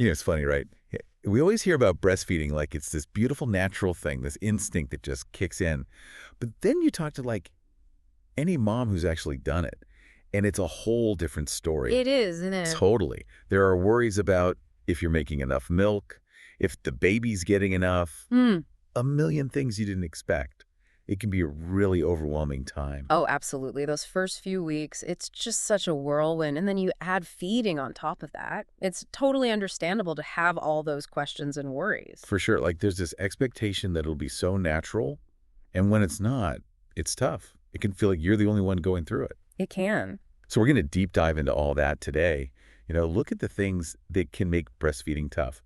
It's funny, right? We always hear about breastfeeding like it's this beautiful natural thing, this instinct that just kicks in. But then you talk to like any mom who's actually done it, and it's a whole different story. It is, isn't it? Totally. There are worries about if you're making enough milk, if the baby's getting enough, Hmm. a million things you didn't expect. It can be a really overwhelming time. Oh, absolutely. Those first few weeks, it's just such a whirlwind. And then you add feeding on top of that. It's totally understandable to have all those questions and worries. For sure. Like there's this expectation that it'll be so natural, and when it's not, it's tough. It can feel like you're the only one going through it. It can. So we're going to deep dive into all that today. Look at the things that can make breastfeeding tough.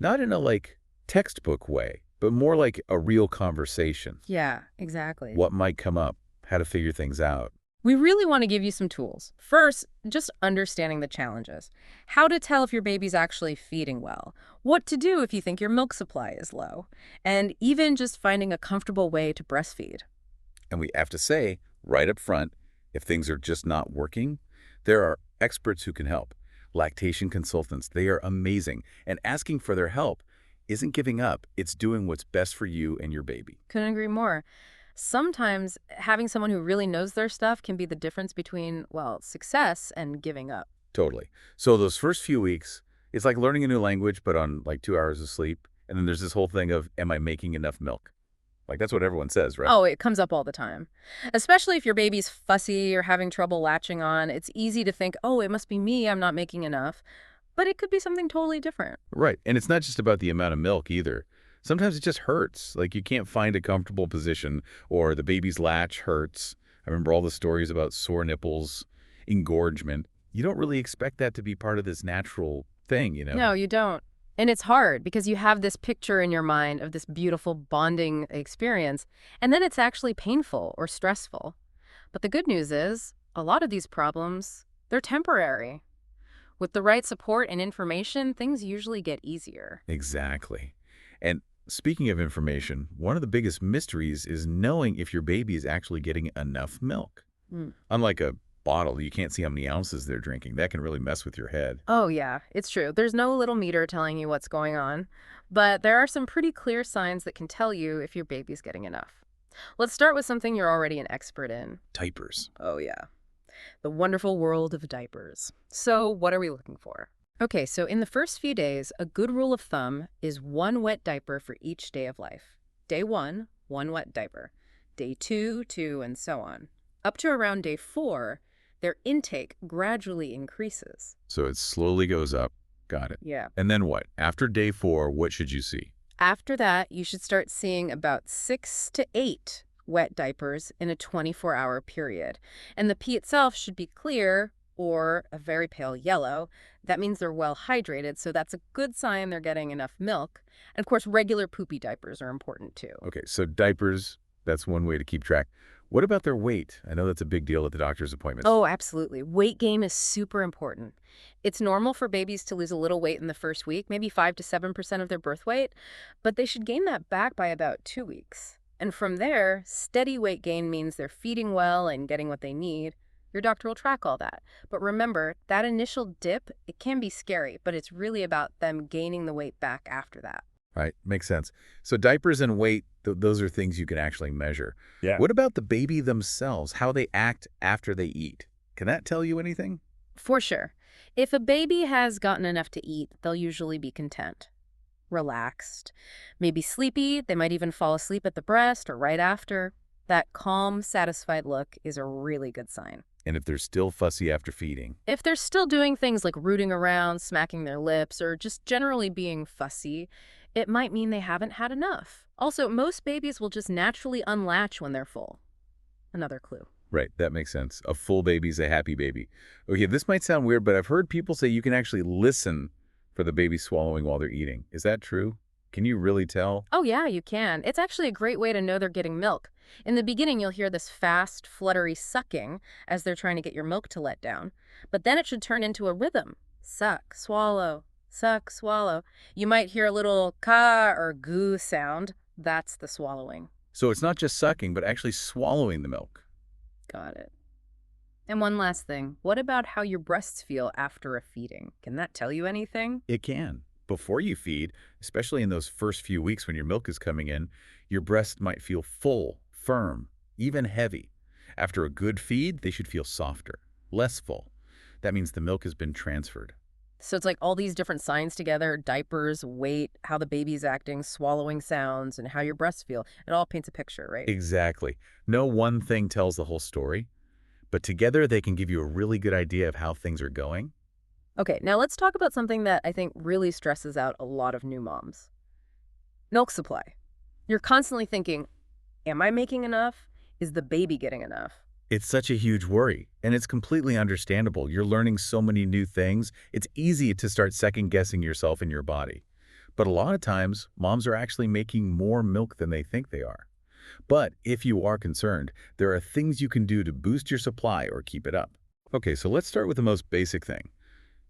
Not in a like textbook way, but more like a real conversation. Yeah, exactly. What might come up, how to figure things out. We really want to give you some tools. First, just understanding the challenges. How to tell if your baby's actually feeding well. What to do if you think your milk supply is low. And even just finding a comfortable way to breastfeed. And we have to say, right up front, if things are just not working, there are experts who can help. Lactation consultants, they are amazing. And asking for their help isn't giving up. It's doing what's best for you and your baby. Couldn't agree more. Sometimes having someone who really knows their stuff can be the difference between, well, success and giving up. Totally. So those first few weeks, it's like learning a new language, but on like 2 hours of sleep. And then there's this whole thing of, am I making enough milk? Like that's what everyone says, right? Oh, it comes up all the time. Especially if your baby's fussy or having trouble latching on, it's easy to think, oh, it must be me, I'm not making enough. But it could be something totally different. Right. And it's not just about the amount of milk either. Sometimes it just hurts. Like you can't find a comfortable position or the baby's latch hurts. I remember all the stories about sore nipples, engorgement. You don't really expect that to be part of this natural thing. No, you don't. And it's hard because you have this picture in your mind of this beautiful bonding experience, and then it's actually painful or stressful. But the good news is, a lot of these problems, they're temporary. With the right support and information, things usually get easier. Exactly. And speaking of information, one of the biggest mysteries is knowing if your baby is actually getting enough milk. Mm. Unlike a bottle, you can't see how many ounces they're drinking. That can really mess with your head. Oh, yeah, it's true. There's no little meter telling you what's going on, but there are some pretty clear signs that can tell you if your baby's getting enough. Let's start with something you're already an expert in. Diapers. Oh, yeah. The wonderful world of diapers. So, what are we looking for? Okay, so in the first few days, a good rule of thumb is one wet diaper for each day of life. Day 1, one wet diaper. Day 2, 2, and so on. Up to around day 4, their intake gradually increases. So it slowly goes up. Got it. Yeah. And then what? After day 4, what should you see? After that, you should start seeing about 6 to 8 wet diapers in a 24-hour period. And the pee itself should be clear or a very pale yellow. That means they're well hydrated, so that's a good sign they're getting enough milk. And of course, regular poopy diapers are important too. Okay, so diapers, that's one way to keep track. What about their weight? I know that's a big deal at the doctor's appointments. Oh, absolutely. Weight gain is super important. It's normal for babies to lose a little weight in the first week, maybe 5 to 7% of their birth weight, but they should gain that back by about 2 weeks. And from there, steady weight gain means they're feeding well and getting what they need. Your doctor will track all that. But remember, that initial dip, it can be scary, but it's really about them gaining the weight back after that. Right, makes sense. So diapers and weight, those are things you can actually measure. Yeah. What about the baby themselves, how they act after they eat? Can that tell you anything? For sure. If a baby has gotten enough to eat, they'll usually be content, relaxed, maybe sleepy. They might even fall asleep at the breast or right after. That calm, satisfied look is a really good sign. And if they're still fussy after feeding? If they're still doing things like rooting around, smacking their lips, or just generally being fussy, it might mean they haven't had enough. Also, most babies will just naturally unlatch when they're full. Another clue. Right, that makes sense. A full baby's a happy baby. Okay, this might sound weird, but I've heard people say you can actually listen for the baby swallowing while they're eating. Is that true? Can you really tell? Oh yeah, you can. It's actually a great way to know they're getting milk. In the beginning, you'll hear this fast, fluttery sucking as they're trying to get your milk to let down. But then it should turn into a rhythm. Suck, swallow, suck, swallow. You might hear a little ka or goo sound. That's the swallowing. So it's not just sucking, but actually swallowing the milk. Got it. And one last thing. What about how your breasts feel after a feeding? Can that tell you anything? It can. Before you feed, especially in those first few weeks when your milk is coming in, your breast might feel full, firm, even heavy. After a good feed, they should feel softer, less full. That means the milk has been transferred. So it's like all these different signs together, diapers, weight, how the baby's acting, swallowing sounds, and how your breasts feel. It all paints a picture, right? Exactly. No one thing tells the whole story, but together they can give you a really good idea of how things are going. Okay, now let's talk about something that I think really stresses out a lot of new moms. Milk supply. You're constantly thinking, am I making enough? Is the baby getting enough? It's such a huge worry, and it's completely understandable. You're learning so many new things. It's easy to start second-guessing yourself and your body. But a lot of times, moms are actually making more milk than they think they are. But if you are concerned, there are things you can do to boost your supply or keep it up. Okay, so let's start with the most basic thing.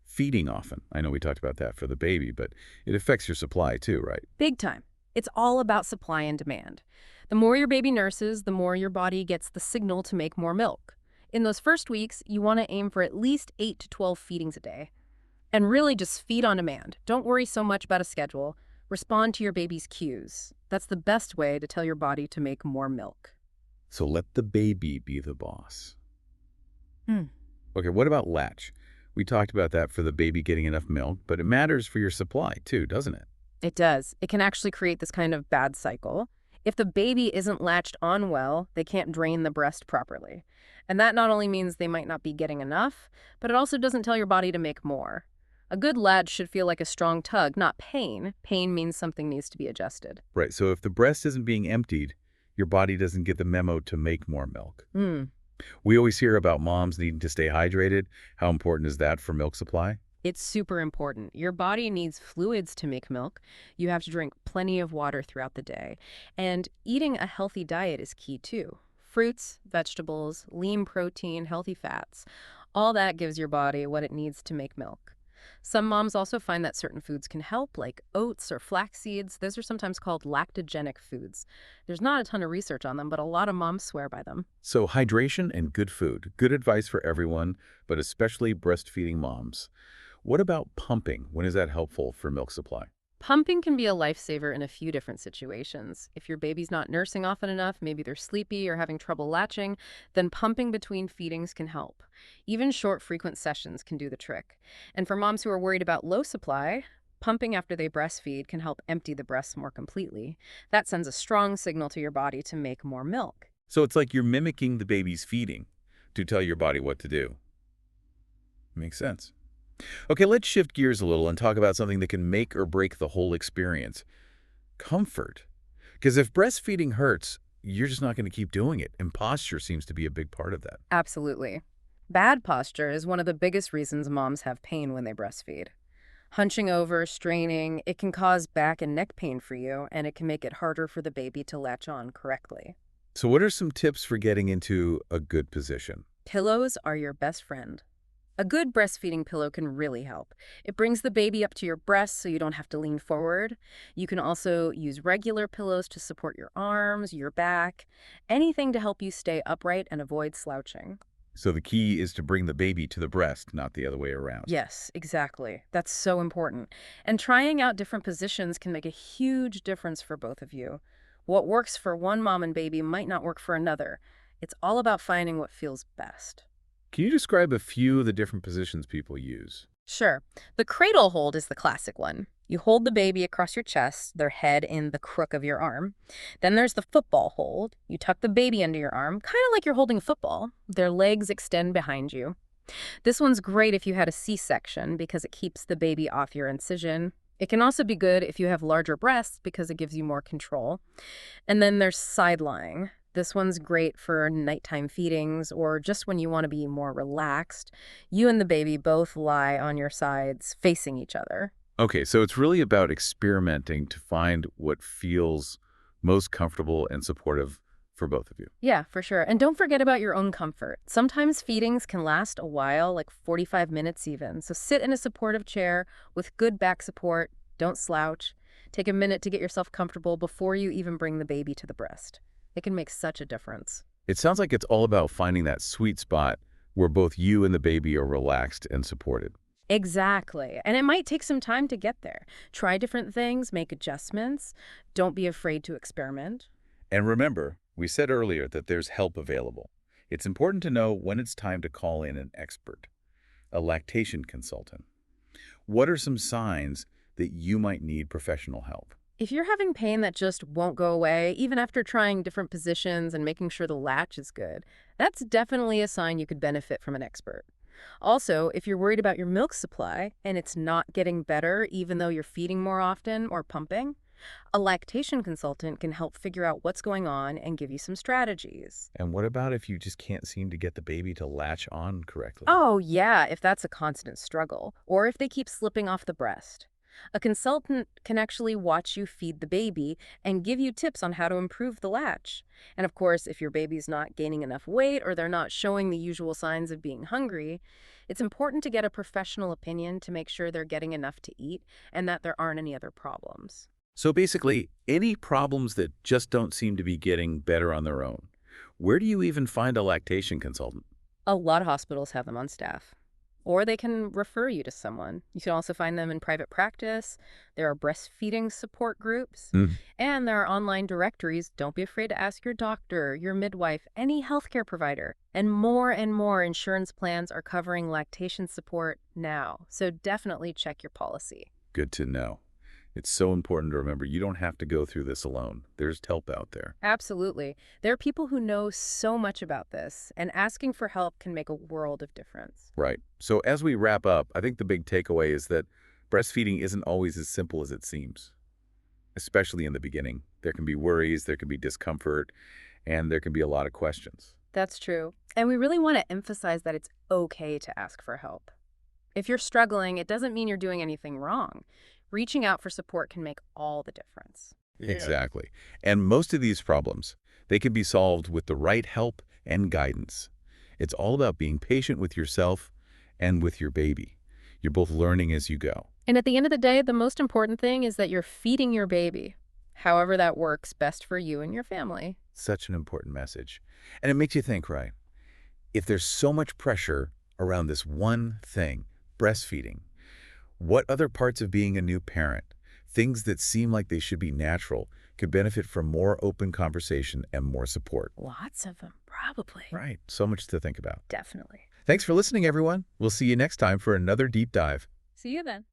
Feeding often. I know we talked about that for the baby, but it affects your supply too, right? Big time. It's all about supply and demand. The more your baby nurses, the more your body gets the signal to make more milk. In those first weeks, you want to aim for at least 8 to 12 feedings a day. And really just feed on demand. Don't worry so much about a schedule. Respond to your baby's cues. That's the best way to tell your body to make more milk. So let the baby be the boss. Hmm. Okay, what about latch? We talked about that for the baby getting enough milk, but it matters for your supply too, doesn't it? It does. It can actually create this kind of bad cycle. If the baby isn't latched on well, they can't drain the breast properly. And that not only means they might not be getting enough, but it also doesn't tell your body to make more. A good latch should feel like a strong tug, not pain. Pain means something needs to be adjusted. Right, so if the breast isn't being emptied, your body doesn't get the memo to make more milk. Hmm. We always hear about moms needing to stay hydrated. How important is that for milk supply? It's super important. Your body needs fluids to make milk. You have to drink plenty of water throughout the day. And eating a healthy diet is key too. Fruits, vegetables, lean protein, healthy fats. All that gives your body what it needs to make milk. Some moms also find that certain foods can help, like oats or flax seeds. Those are sometimes called lactogenic foods. There's not a ton of research on them, but a lot of moms swear by them. So hydration and good food. Good advice for everyone, but especially breastfeeding moms. What about pumping? When is that helpful for milk supply? Pumping can be a lifesaver in a few different situations. If your baby's not nursing often enough, maybe they're sleepy or having trouble latching, then pumping between feedings can help. Even short, frequent sessions can do the trick. And for moms who are worried about low supply, pumping after they breastfeed can help empty the breasts more completely. That sends a strong signal to your body to make more milk. So it's like you're mimicking the baby's feeding to tell your body what to do. Makes sense. Okay, let's shift gears a little and talk about something that can make or break the whole experience. Comfort. Because if breastfeeding hurts, you're just not going to keep doing it, and posture seems to be a big part of that. Absolutely. Bad posture is one of the biggest reasons moms have pain when they breastfeed. Hunching over, straining, it can cause back and neck pain for you, and it can make it harder for the baby to latch on correctly. So what are some tips for getting into a good position? Pillows are your best friend. A good breastfeeding pillow can really help. It brings the baby up to your breast so you don't have to lean forward. You can also use regular pillows to support your arms, your back, anything to help you stay upright and avoid slouching. So the key is to bring the baby to the breast, not the other way around. Yes, exactly. That's so important. And trying out different positions can make a huge difference for both of you. What works for one mom and baby might not work for another. It's all about finding what feels best. Can you describe a few of the different positions people use? Sure. The cradle hold is the classic one. You hold the baby across your chest, their head in the crook of your arm. Then there's the football hold. You tuck the baby under your arm, kind of like you're holding a football. Their legs extend behind you. This one's great if you had a C-section because it keeps the baby off your incision. It can also be good if you have larger breasts because it gives you more control. And then there's side lying. This one's great for nighttime feedings or just when you want to be more relaxed. You and the baby both lie on your sides facing each other. Okay, so it's really about experimenting to find what feels most comfortable and supportive for both of you. Yeah, for sure. And don't forget about your own comfort. Sometimes feedings can last a while, like 45 minutes even. So sit in a supportive chair with good back support. Don't slouch. Take a minute to get yourself comfortable before you even bring the baby to the breast. It can make such a difference. It sounds like it's all about finding that sweet spot where both you and the baby are relaxed and supported. Exactly. And it might take some time to get there. Try different things, make adjustments. Don't be afraid to experiment. And remember, we said earlier that there's help available. It's important to know when it's time to call in an expert, a lactation consultant. What are some signs that you might need professional help? If you're having pain that just won't go away, even after trying different positions and making sure the latch is good, that's definitely a sign you could benefit from an expert. Also, if you're worried about your milk supply and it's not getting better even though you're feeding more often or pumping, a lactation consultant can help figure out what's going on and give you some strategies. And what about if you just can't seem to get the baby to latch on correctly? Oh, yeah, if that's a constant struggle, or if they keep slipping off the breast. A consultant can actually watch you feed the baby and give you tips on how to improve the latch. And of course, if your baby's not gaining enough weight or they're not showing the usual signs of being hungry, it's important to get a professional opinion to make sure they're getting enough to eat and that there aren't any other problems. So basically, any problems that just don't seem to be getting better on their own, where do you even find a lactation consultant? A lot of hospitals have them on staff. Or they can refer you to someone. You can also find them in private practice. There are breastfeeding support groups. Mm. And there are online directories. Don't be afraid to ask your doctor, your midwife, any healthcare provider. And more insurance plans are covering lactation support now. So definitely check your policy. Good to know. It's so important to remember you don't have to go through this alone. There's help out there. Absolutely. There are people who know so much about this, and asking for help can make a world of difference. Right. So as we wrap up, I think the big takeaway is that breastfeeding isn't always as simple as it seems, especially in the beginning. There can be worries, there can be discomfort, and there can be a lot of questions. That's true. And we really want to emphasize that it's okay to ask for help. If you're struggling, it doesn't mean you're doing anything wrong. Reaching out for support can make all the difference. Yeah. Exactly. And most of these problems, they can be solved with the right help and guidance. It's all about being patient with yourself and with your baby. You're both learning as you go. And at the end of the day, the most important thing is that you're feeding your baby, however that works best for you and your family. Such an important message. And it makes you think, right? If there's so much pressure around this one thing, breastfeeding, what other parts of being a new parent, things that seem like they should be natural, could benefit from more open conversation and more support? Lots of them, probably. Right. So much to think about. Definitely. Thanks for listening, everyone. We'll see you next time for another deep dive. See you then.